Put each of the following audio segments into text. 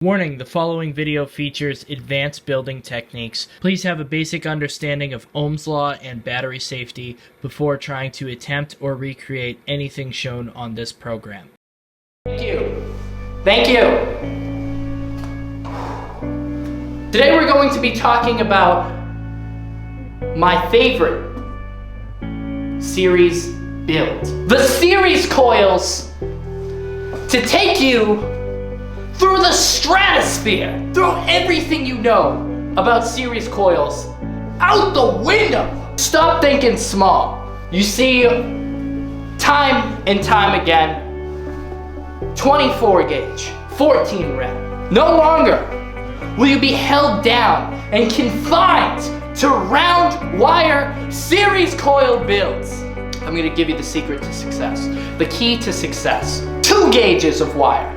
Warning, the following video features advanced building techniques. Please have a basic understanding of Ohm's law and battery safety before trying to attempt or recreate anything shown on this program. Thank you. Thank you. Today we're going to be talking about my favorite series build. The series coils to take you through the stratosphere, through everything you know about series coils, out the window. Stop thinking small. You see, time and time again, 24 gauge, 14 rep. No longer will you be held down and confined to round wire series coil builds. I'm gonna give you the secret to success, the key to success. 2 gauges of wire,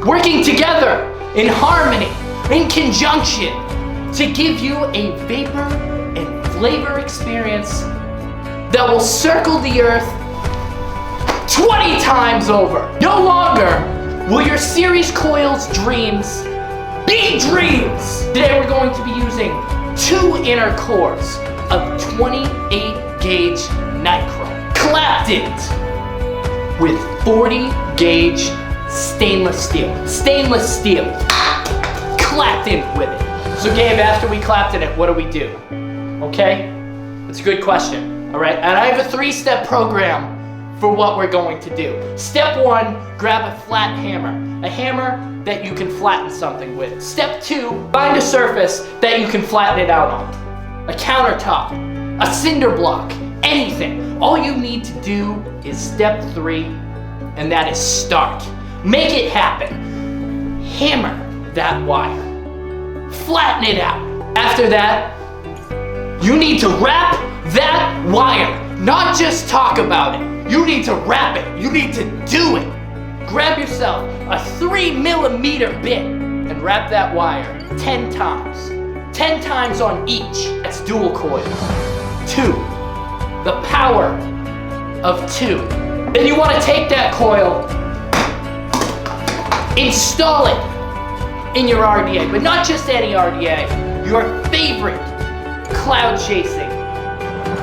working together in harmony, in conjunction, to give you a vapor and flavor experience that will circle the earth 20 times over. No longer will your series coils dreams be dreams. Today we're going to be using 2 inner cores of 28 gauge nichrome, clapped it with 40 gauge stainless steel, clapped in with it. So Gabe, after we clapped in it, what do we do? Okay, that's a good question. All right, and I have a 3-step program for what we're going to do. Step 1, grab a flat hammer, a hammer that you can flatten something with. Step 2, find a surface that you can flatten it out on. A countertop, a cinder block, anything. All you need to do is step 3, and that is start. Make it happen. Hammer that wire. Flatten it out. After that, you need to wrap that wire. Not just talk about it. You need to wrap it. You need to do it. Grab yourself a 3mm bit and wrap that wire 10 times. 10 times on each. That's dual coils. 2. The power of 2. Then you want to take that coil, install it in your RDA, but not just any RDA, your favorite cloud chasing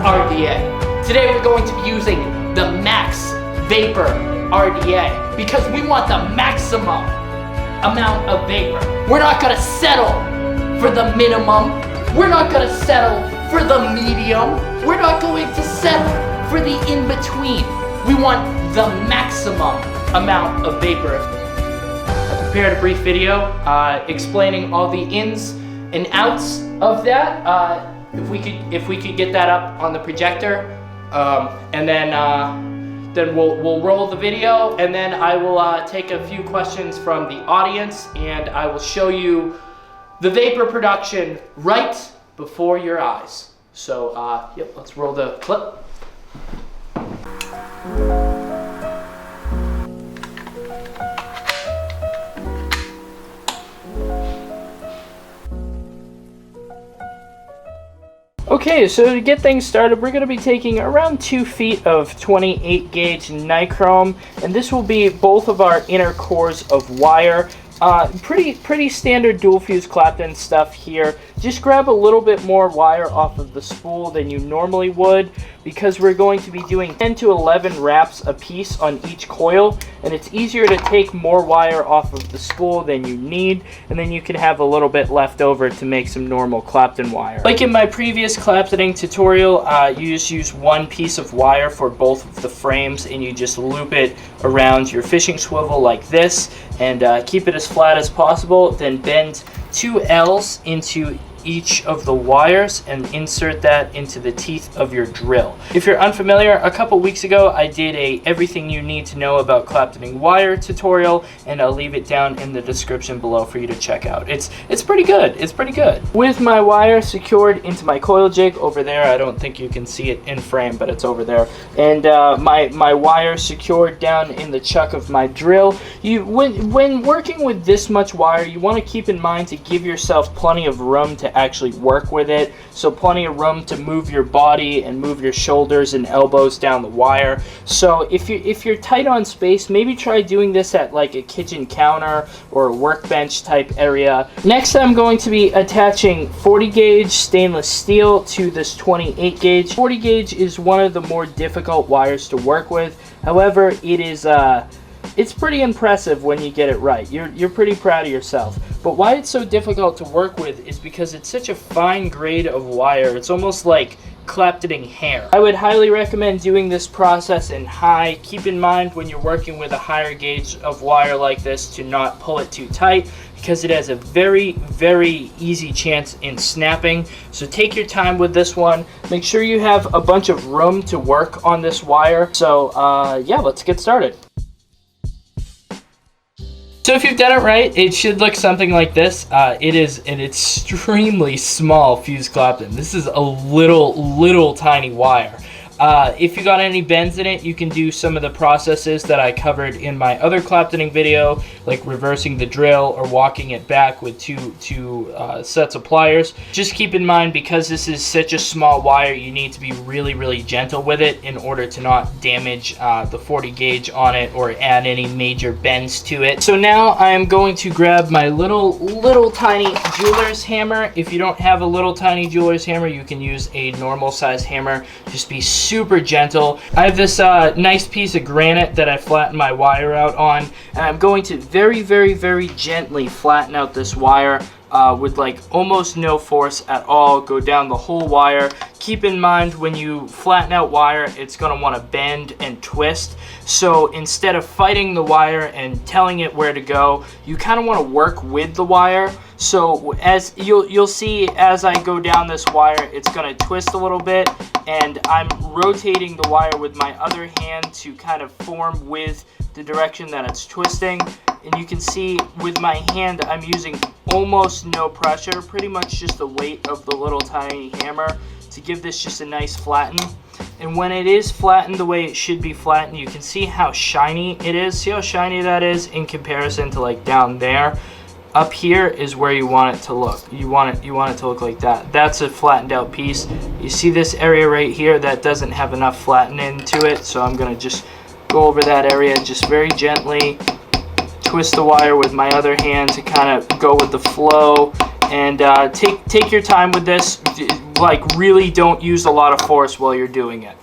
RDA. Today we're going to be using the Max Vapor RDA because we want the maximum amount of vapor. We're not going to settle for the minimum. We're not going to settle for the medium. We're not going to settle for the in-between. We want the maximum amount of vapor. I prepared a brief video explaining all the ins and outs of that. If we could get that up on the projector, and then we'll roll the video, and then I will take a few questions from the audience, and I will show you the vapor production right before your eyes. So yep, let's roll the clip. Okay, so to get things started, we're going to be taking around 2 feet of 28 gauge nichrome, and this will be both of our inner cores of wire. Pretty standard dual fuse clapped in stuff here. Just grab a little bit more wire off of the spool than you normally would, because we're going to be doing 10 to 11 wraps a piece on each coil, and it's easier to take more wire off of the spool than you need, and then you can have a little bit left over to make some normal Clapton wire. Like in my previous Claptoning tutorial, you just use 1 piece of wire for both of the frames, and you just loop it around your fishing swivel like this, and keep it as flat as possible. Then bend 2 L's into each of the wires and insert that into the teeth of your drill. If you're unfamiliar, a couple weeks ago I did a everything you need to know about Claptoning wire tutorial, and I'll leave it down in the description below for you to check out. It's pretty good. It's pretty good. With my wire secured into my coil jig over there, I don't think you can see it in frame, but it's over there, and my wire secured down in the chuck of my drill. When working with this much wire, you want to keep in mind to give yourself plenty of room to actually work with it. So plenty of room to move your body and move your shoulders and elbows down the wire. So if you're tight on space, maybe try doing this at like a kitchen counter or a workbench type area. Next, I'm going to be attaching 40 gauge stainless steel to this 28 gauge. 40 gauge is one of the more difficult wires to work with. However, it's pretty impressive when you get it right. You're pretty proud of yourself. But why it's so difficult to work with is because it's such a fine grade of wire. It's almost like Claptoning hair. I would highly recommend doing this process in high. Keep in mind when you're working with a higher gauge of wire like this to not pull it too tight, because it has a very, very easy chance in snapping. So take your time with this one. Make sure you have a bunch of room to work on this wire. So yeah, let's get started. So if you've done it right, it should look something like this. It is an extremely small fused Clapton. This is a little tiny wire. If you got any bends in it, you can do some of the processes that I covered in my other Claptoning video, like reversing the drill or walking it back with two sets of pliers. Just keep in mind, because this is such a small wire, you need to be really gentle with it in order to not damage the 40 gauge on it or add any major bends to it. So now I am going to grab my little tiny jeweler's hammer. If you don't have a little tiny jeweler's hammer, you can use a normal size hammer. Just be super gentle. I have this nice piece of granite that I flattened my wire out on, and I'm going to very gently flatten out this wire with like almost no force at all. Go down the whole wire. Keep in mind, when you flatten out wire, it's going to want to bend and twist. So instead of fighting the wire and telling it where to go, you kind of want to work with the wire. So as you'll see, as I go down this wire, it's going to twist a little bit, and I'm rotating the wire with my other hand to kind of form with the direction that it's twisting. And you can see with my hand, I'm using almost no pressure, pretty much just the weight of the little tiny hammer to give this just a nice flatten. And when it is flattened the way it should be flattened, you can see how shiny it is. See how shiny that is in comparison to like down there? Up here is where you want it to look. You want it to look like that. That's a flattened out piece. You see this area right here that doesn't have enough flattening to it, so I'm gonna just go over that area just very gently, twist the wire with my other hand to kind of go with the flow, and take your time with this. Like, really don't use a lot of force while you're doing it.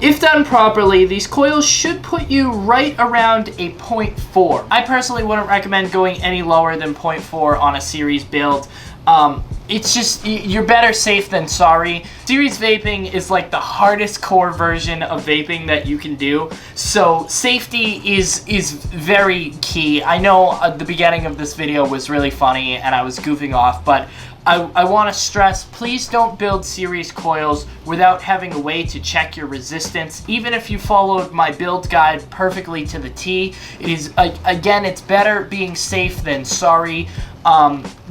If done properly, these coils should put you right around a 0.4. I personally wouldn't recommend going any lower than 0.4 on a series build. It's just, you're better safe than sorry. Series vaping is like the hardest core version of vaping that you can do. So safety is very key. I know the beginning of this video was really funny and I was goofing off, but I want to stress, please don't build series coils without having a way to check your resistance. Even if you followed my build guide perfectly to the T, it is, again, it's better being safe than sorry.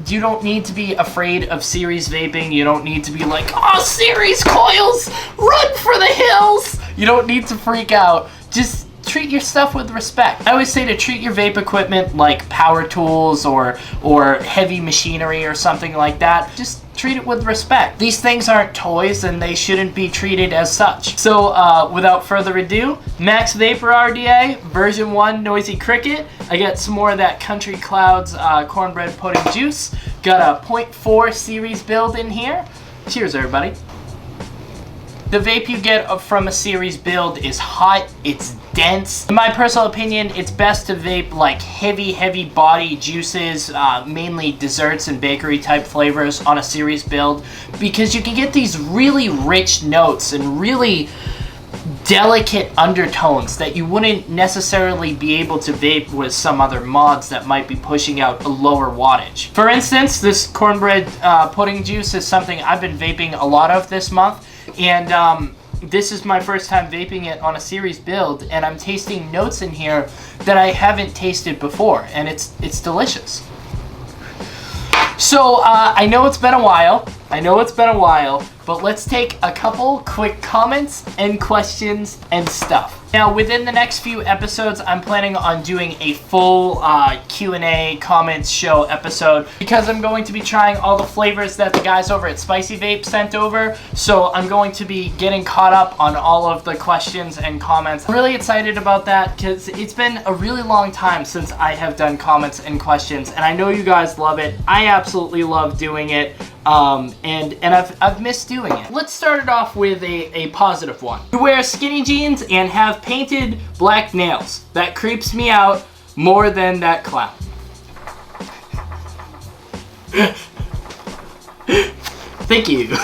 You don't need to be afraid of series vaping. You don't need to be like, oh, series coils, run for the hills. You don't need to freak out. Just treat your stuff with respect. I always say to treat your vape equipment like power tools or heavy machinery or something like that. Just treat it with respect. These things aren't toys and they shouldn't be treated as such. So without further ado, Max Vapor RDA, version 1 Noisy Cricket. I got some more of that Country Clouds cornbread pudding juice. Got a 0.4 series build in here. Cheers, everybody. The vape you get from a series build is hot, it's dense. In my personal opinion, it's best to vape like heavy body juices, mainly desserts and bakery type flavors on a series build, because you can get these really rich notes and really delicate undertones that you wouldn't necessarily be able to vape with some other mods that might be pushing out a lower wattage. For instance, this cornbread pudding juice is something I've been vaping a lot of this month, and this is my first time vaping it on a series build, and I'm tasting notes in here that I haven't tasted before, and it's delicious. So I know it's been a while. But let's take a couple quick comments and questions and stuff. Now, within the next few episodes, I'm planning on doing a full Q&A comments show episode because I'm going to be trying all the flavors that the guys over at Spicy Vape sent over. So I'm going to be getting caught up on all of the questions and comments. I'm really excited about that because it's been a really long time since I have done comments and questions, and I know you guys love it. I absolutely love doing it. And I've missed doing it. Let's start it off with a positive one. You wear skinny jeans and have painted black nails. That creeps me out more than that clown. Thank you.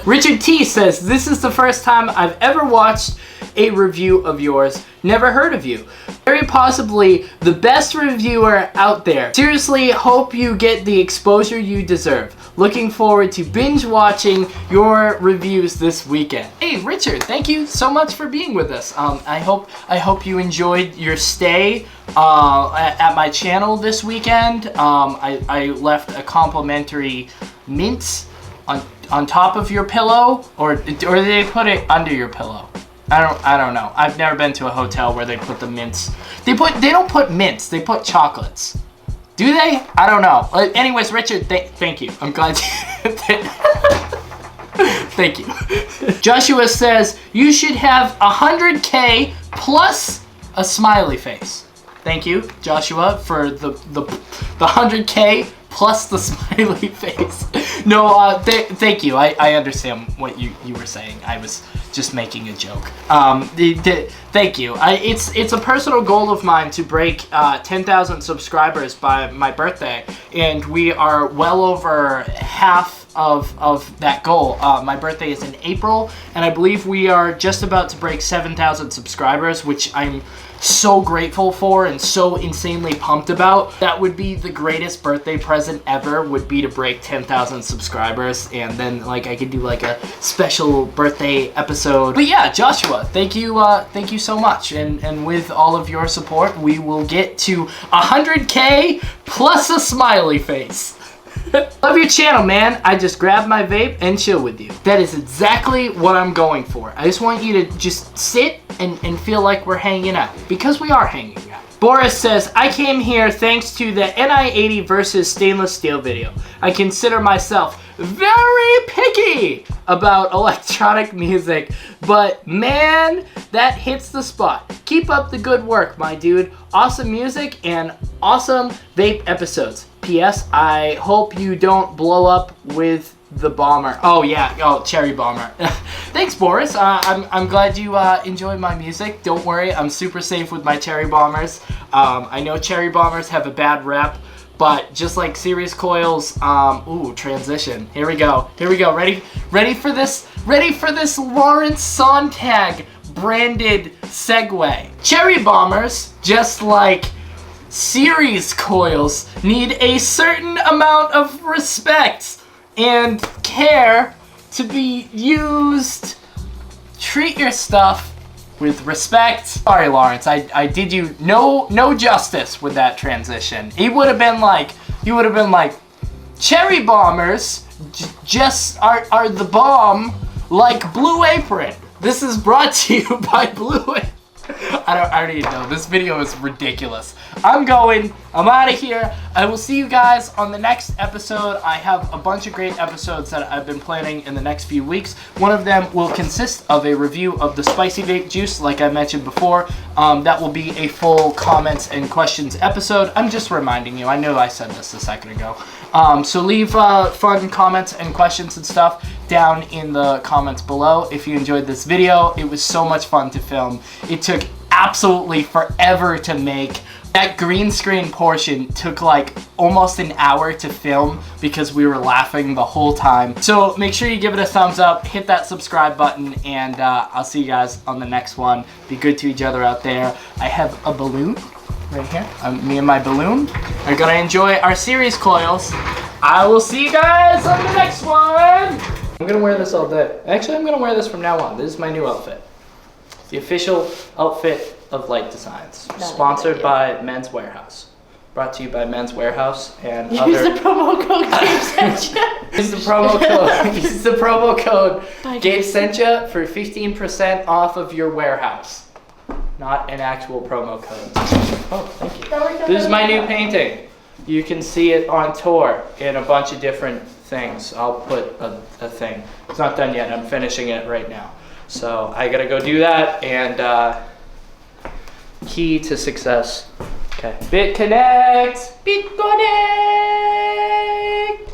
Richard T says, this is the first time I've ever watched a review of yours. Never heard of you. Very possibly the best reviewer out there. Seriously, hope you get the exposure you deserve. Looking forward to binge watching your reviews this weekend. Hey Richard, thank you so much for being with us. I hope you enjoyed your stay at my channel this weekend. I left a complimentary mint on top of your pillow, or did they put it under your pillow? I don't know. I've never been to a hotel where they put the mints. They don't put mints. They put chocolates. Do they? I don't know. Anyways, Richard, thank you. I'm glad you... Thank you. Joshua says, you should have 100K plus a smiley face. Thank you, Joshua, for the 100K plus the smiley face. No, thank you. I understand what you were saying. I was just making a joke. Thank you. It's a personal goal of mine to break 10,000 subscribers by my birthday, and we are well over half of that goal. My birthday is in April, and I believe we are just about to break 7,000 subscribers, which I'm so grateful for and so insanely pumped about. That would be the greatest birthday present ever, would be to break 10,000 subscribers, and then like I could do like a special birthday episode. But yeah, Joshua, thank you so much, and with all of your support we will get to 100K plus a smiley face. Love your channel, man. I just grab my vape and chill with you. That is exactly what I'm going for. I just want you to just sit and feel like we're hanging out, because we are hanging out. Boris says, I came here thanks to the NI80 versus stainless steel video. I consider myself very picky about electronic music, but man, that hits the spot. Keep up the good work, my dude. Awesome music and awesome vape episodes. P.S. I hope you don't blow up with the bomber. Oh yeah, Cherry Bomber. Thanks, Boris. I'm glad you enjoy my music. Don't worry, I'm super safe with my Cherry Bombers. I know Cherry Bombers have a bad rep, but just like Series Coils, ooh, transition. Here we go. Ready for this Lawrence Sontag branded segue. Cherry Bombers, just like Series Coils, need a certain amount of respect and care to be used. Treat your stuff with respect. Sorry, Lawrence, I did you no justice with that transition. You would have been like, Cherry Bombers just are the bomb like Blue Apron. This is brought to you by Blue Apron. I don't even know. This video is ridiculous. I'm out of here. I will see you guys on the next episode. I have a bunch of great episodes that I've been planning in the next few weeks. One of them will consist of a review of the Spicy Vape Juice, like I mentioned before. That will be a full comments and questions episode. I'm just reminding you. I know I said this a second ago. So leave fun comments and questions and stuff down in the comments below if you enjoyed this video. It was so much fun to film. It took absolutely forever to make. That green screen portion took like almost an hour to film because we were laughing the whole time. So make sure you give it a thumbs up, hit that subscribe button, and I'll see you guys on the next one. Be good to each other out there. I have a balloon right here. Me and my balloon are gonna enjoy our series coils. I will see you guys on the next one. I'm gonna wear this all day. Actually, I'm gonna wear this from now on. This is my new outfit. The official outfit of Light Designs. Sponsored by Men's Warehouse. Brought to you by Men's Warehouse and Use other... the promo code Gabe sent you. Use the promo code. Use the promo code Bye, Gabe sent you for 15% off of your warehouse. Not an actual promo code. Oh, thank you. This is my new painting. You can see it on tour in a bunch of different things. I'll put a thing. It's not done yet. I'm finishing it right now. So I gotta go do that, and key to success. Okay. BitConnect! BitConnect!